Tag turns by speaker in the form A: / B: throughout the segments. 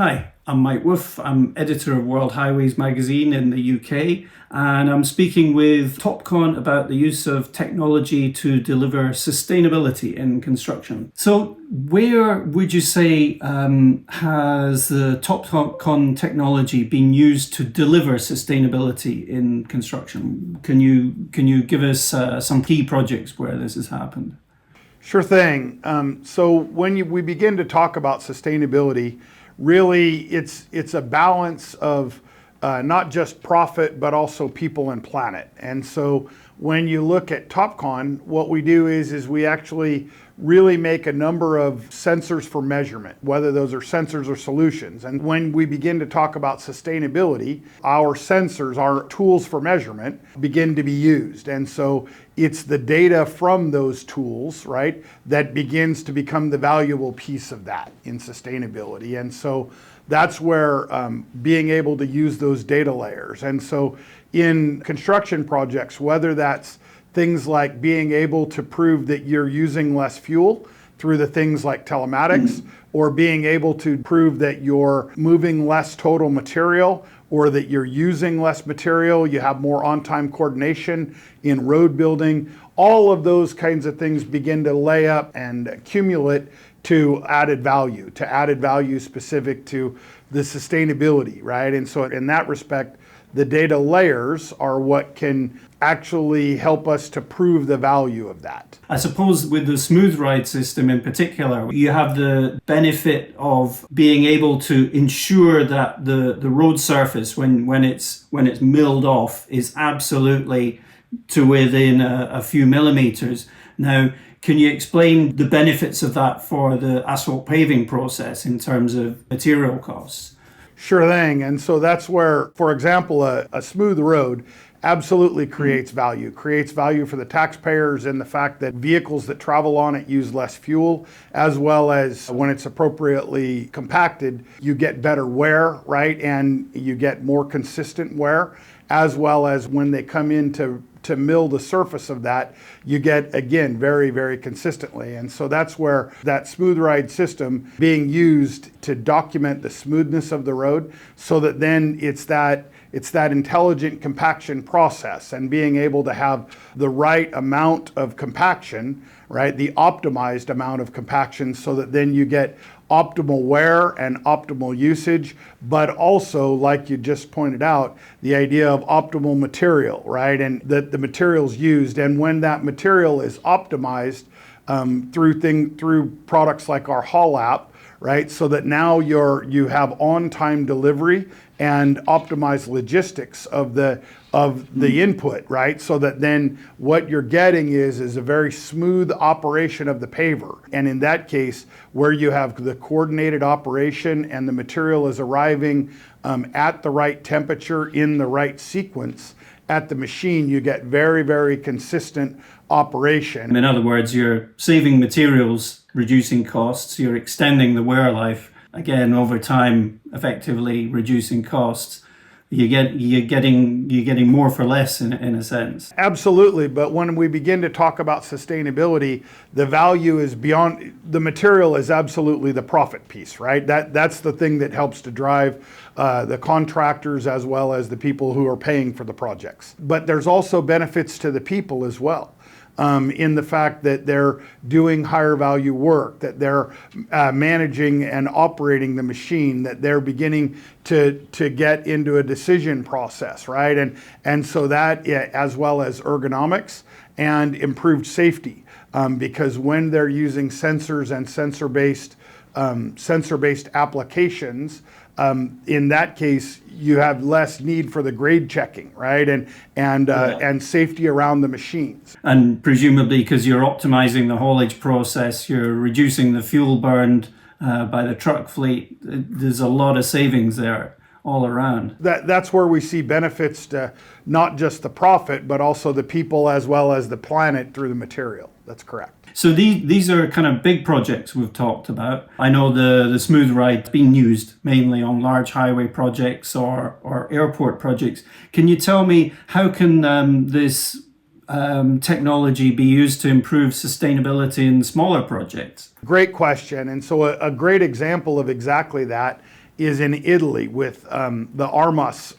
A: Hi, I'm Mike Woof. I'm editor of World Highways magazine in the UK, and I'm speaking with Topcon about the use of technology to deliver sustainability in construction. So, where would you say has the Topcon technology been used to deliver sustainability in construction? Can you give us some key projects where this has happened?
B: Sure thing. So when we begin to talk about sustainability, really it's a balance of not just profit, but also people and planet. And so when you look at Topcon, what we do is we actually really make a number of sensors for measurement, whether those are sensors or solutions. And when we begin to talk about sustainability, our sensors, our tools for measurement, begin to be used. And so it's the data from those tools, right, that begins to become the valuable piece of that in sustainability. And so that's where being able to use those data layers. And so in construction projects, whether that's things like being able to prove that you're using less fuel through the things like telematics, or being able to prove that you're moving less total material, or that you're using less material, you have more on-time coordination in road building. All of those kinds of things begin to lay up and accumulate to added value specific to the sustainability, right? And so in that respect, the data layers are what can actually help us to prove the value of that.
A: I suppose with the smooth ride system in particular, you have the benefit of being able to ensure that the road surface, when it's milled off, is absolutely to within a few millimeters. Now, can you explain the benefits of that for the asphalt paving process in terms of material costs?
B: Sure thing. And so that's where, for example, a smooth road absolutely creates value for the taxpayers in the fact that vehicles that travel on it use less fuel, as well as when it's appropriately compacted, you get better wear, right? And you get more consistent wear, as well as when they come in to mill the surface of that, you get, again, very, very consistently. And so that's where that smooth ride system being used to document the smoothness of the road, so that then it's that intelligent compaction process and being able to have the right amount of compaction, right? The optimized amount of compaction, so that then you get optimal wear and optimal usage, but also, like you just pointed out, the idea of optimal material, right? And that the materials used, and when that material is optimized through products like our Haul app, right? So that now you have on-time delivery and optimized logistics of the input, right? So that then what you're getting is a very smooth operation of the paver. And in that case, where you have the coordinated operation and the material is arriving at the right temperature in the right sequence at the machine, you get very, very consistent operation.
A: In other words, you're saving materials, reducing costs, you're extending the wear life, again, over time, effectively reducing costs. You're getting more for less in a sense.
B: Absolutely, but when we begin to talk about sustainability, the value is beyond the material is absolutely the profit piece, right? That's the thing that helps to drive the contractors as well as the people who are paying for the projects. But there's also benefits to the people as well. In the fact that they're doing higher value work, that they're managing and operating the machine, that they're beginning to get into a decision process, right? And so that, as well as ergonomics and improved safety, because when they're using sensors and sensor-based applications, in that case, you have less need for the grade checking, right? And safety around the machines.
A: And presumably, because you're optimizing the haulage process, you're reducing the fuel burned by the truck fleet. There's a lot of savings there all around.
B: That's where we see benefits to not just the profit, but also the people as well as the planet through the material. That's correct.
A: So these are kind of big projects we've talked about. I know the smooth ride's being used mainly on large highway projects or airport projects. Can you tell me how can this technology be used to improve sustainability in smaller projects?
B: Great question. And so a great example of exactly that is in Italy with the Armas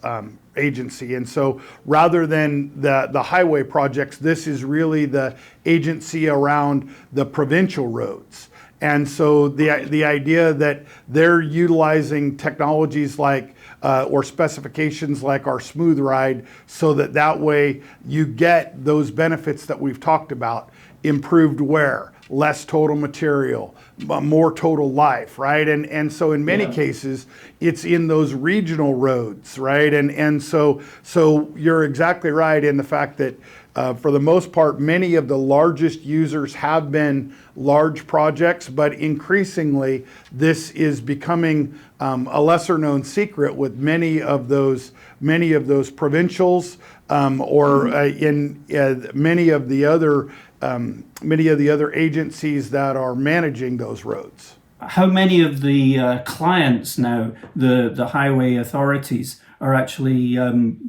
B: agency. And so rather than the highway projects, this is really the agency around the provincial roads. And so the idea that they're utilizing technologies like or specifications like our Smooth Ride, so that way you get those benefits that we've talked about: improved wear, less total material, more total life, right? And so in many cases, it's in those regional roads, right? And so you're exactly right in the fact that for the most part, many of the largest users have been large projects, but increasingly this is becoming a lesser known secret with many of those provincials or in many of the other agencies that are managing those roads.
A: How many of the clients now, the highway authorities, are actually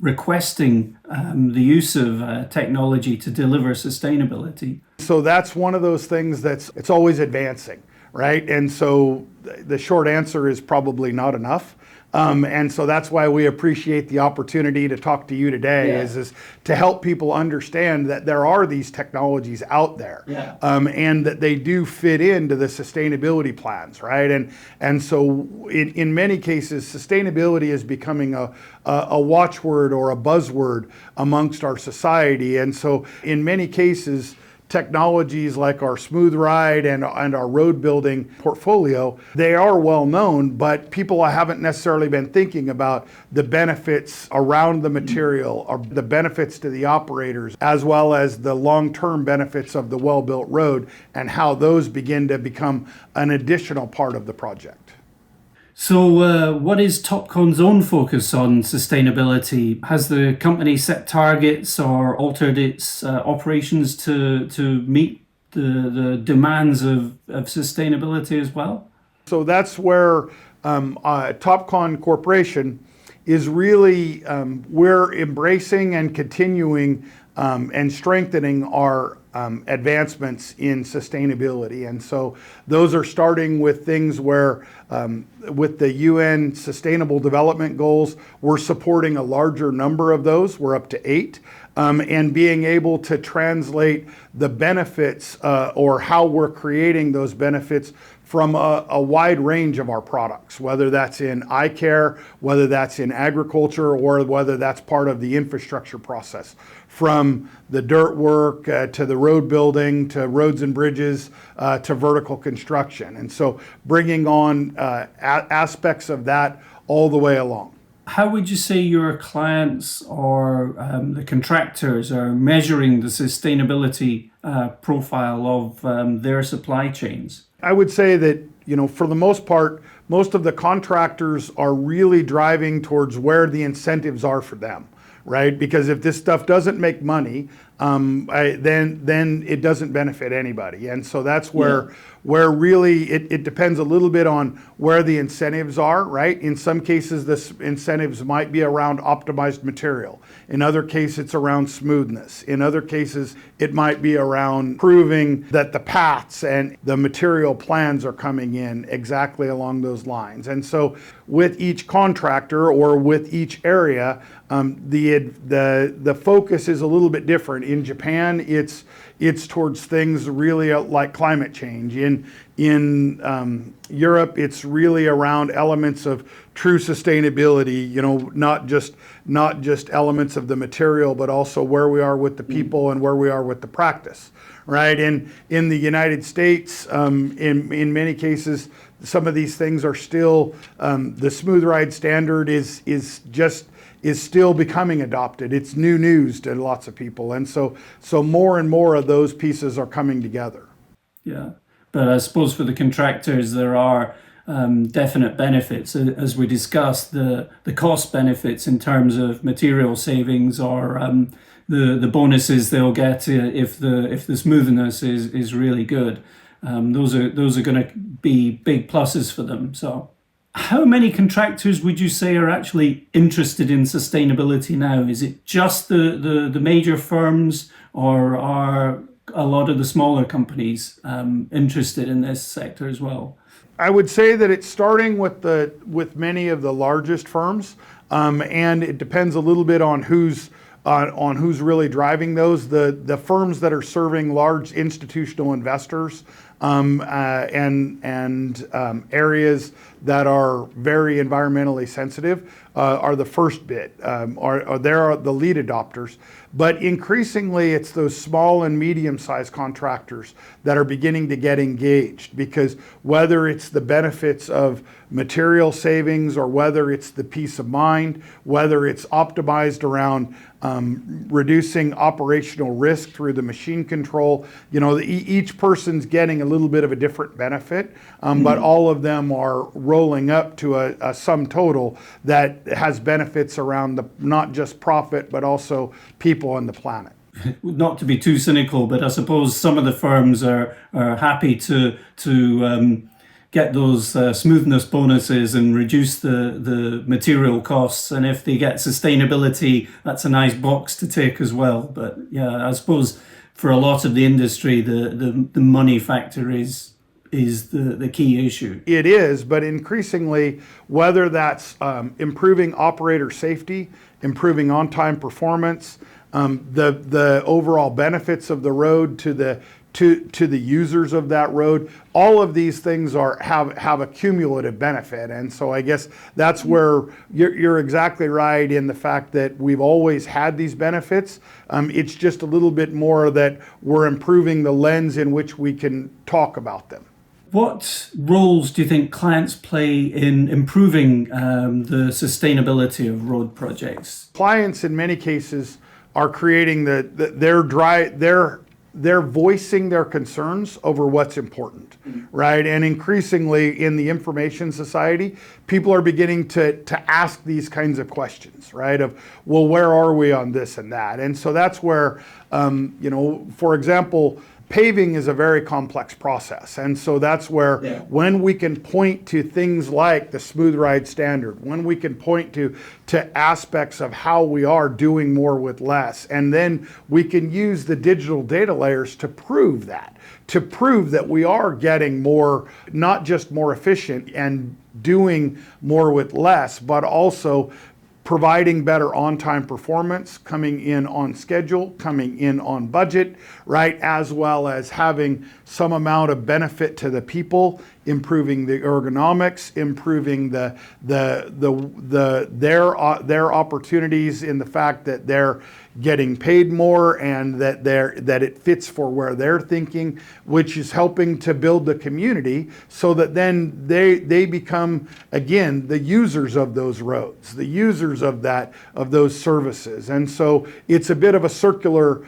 A: requesting the use of technology to deliver sustainability?
B: So that's one of those things it's always advancing, right? And so the short answer is probably not enough. And so that's why we appreciate the opportunity to talk to you today, is to help people understand that there are these technologies out there, and that they do fit into the sustainability plans, right? And so in many cases, sustainability is becoming a watchword or a buzzword amongst our society. And so in many cases, technologies like our Smooth Ride and our road building portfolio, they are well known, but people haven't necessarily been thinking about the benefits around the material, or the benefits to the operators, as well as the long-term benefits of the well-built road, and how those begin to become an additional part of the project.
A: So what is Topcon's own focus on sustainability? Has the company set targets or altered its operations to meet the demands of sustainability as well?
B: So that's where Topcon Corporation is really, we're embracing and continuing and strengthening our advancements in sustainability. And so those are starting with things where with the UN Sustainable Development Goals, we're supporting a larger number of those. We're up to 8. And being able to translate the benefits or how we're creating those benefits from a wide range of our products, whether that's in eye care, whether that's in agriculture, or whether that's part of the infrastructure process, from the dirt work to the road building, to roads and bridges, to vertical construction. And so bringing on aspects of that all the way along.
A: How would you say your clients or the contractors are measuring the sustainability profile of their supply chains?
B: I would say that, for the most part, most of the contractors are really driving towards where the incentives are for them, right? Because if this stuff doesn't make money, then it doesn't benefit anybody. And so that's where really it depends a little bit on where the incentives are, right? In some cases, the incentives might be around optimized material. In other cases, it's around smoothness. In other cases, it might be around proving that the paths and the material plans are coming in exactly along those lines. And so with each contractor or with each area, the focus is a little bit different. In Japan, it's towards things really like climate change. In Europe, it's really around elements of true sustainability. Not just elements of the material, but also where we are with the people and where we are with the practice, right? And in the United States, in many cases, some of these things are still the Smooth Ride standard is still becoming adopted. It's new news to lots of people. And so more and more of those pieces are coming together.
A: Yeah. But I suppose for the contractors, there are definite benefits, as we discussed, the cost benefits in terms of material savings, or the bonuses they'll get if the smoothness is really good. Those are going to be big pluses for them. So how many contractors would you say are actually interested in sustainability now? Is it just the major firms, or are a lot of the smaller companies interested in this sector as well?
B: I would say that it's starting with many of the largest firms, and it depends a little bit on who's really driving those. The firms that are serving large institutional investors and areas that are very environmentally sensitive are the first bit. They're the lead adopters. But increasingly, it's those small and medium-sized contractors that are beginning to get engaged, because whether it's the benefits of material savings or whether it's the peace of mind, whether it's optimized around reducing operational risk through the machine control, each person's getting a little bit of a different benefit, but all of them are rolling up to a sum total that has benefits around not just profit, but also people and the planet.
A: Not to be too cynical, but I suppose some of the firms are happy to get those smoothness bonuses and reduce the material costs. And if they get sustainability, that's a nice box to tick as well. But yeah, I suppose for a lot of the industry, the money factor is the key issue.
B: It is, but increasingly, whether that's improving operator safety, improving on-time performance, the overall benefits of the road to the users of that road, all of these things have a cumulative benefit. And so I guess that's where you're exactly right in the fact that we've always had these benefits. It's just a little bit more that we're improving the lens in which we can talk about them.
A: What roles do you think clients play in improving the sustainability of road projects?
B: Clients in many cases are creating they're voicing their concerns over what's important, right? And increasingly in the information society, people are beginning to ask these kinds of questions, right? Of, well, where are we on this and that? And so that's where, for example, paving is a very complex process. And so that's where when we can point to things like the smooth ride standard, when we can point to aspects of how we are doing more with less, and then we can use the digital data layers to prove that we are getting more, not just more efficient and doing more with less, but also providing better on-time performance, coming in on schedule, coming in on budget, right? As well as having some amount of benefit to the people, improving the ergonomics, improving their opportunities in the fact that they're getting paid more and that it fits for where they're thinking, which is helping to build the community so that then they become, again, the users of those roads, the users of those services. And so it's a bit of a circular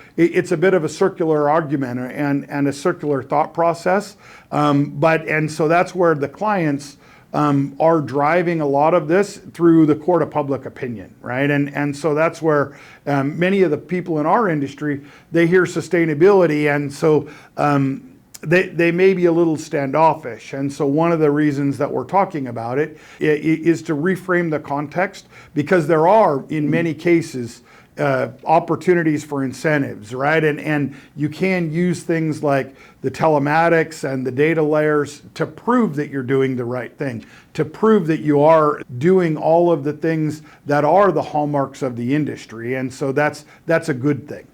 B: argument and a circular thought process. And so that's where the clients are driving a lot of this through the court of public opinion, right? And so that's where many of the people in our industry, they hear sustainability, and so they may be a little standoffish. And so one of the reasons that we're talking about it is to reframe the context, because there are, in many cases, opportunities for incentives, right? And you can use things like the telematics and the data layers to prove that you're doing the right thing, to prove that you are doing all of the things that are the hallmarks of the industry. And so that's a good thing.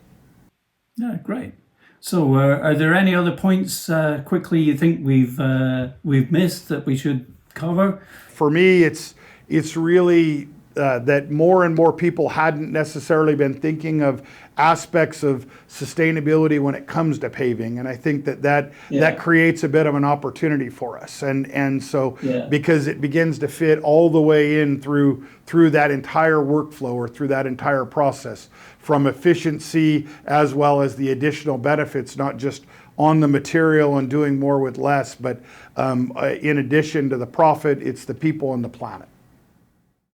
A: Yeah, great. So are there any other points quickly you think we've missed that we should cover?
B: For me, it's really that more and more people hadn't necessarily been thinking of aspects of sustainability when it comes to paving, and I think that creates a bit of an opportunity for us, and so because it begins to fit all the way in through that entire workflow or through that entire process, from efficiency as well as the additional benefits, not just on the material and doing more with less, but in addition to the profit, it's the people and the planet.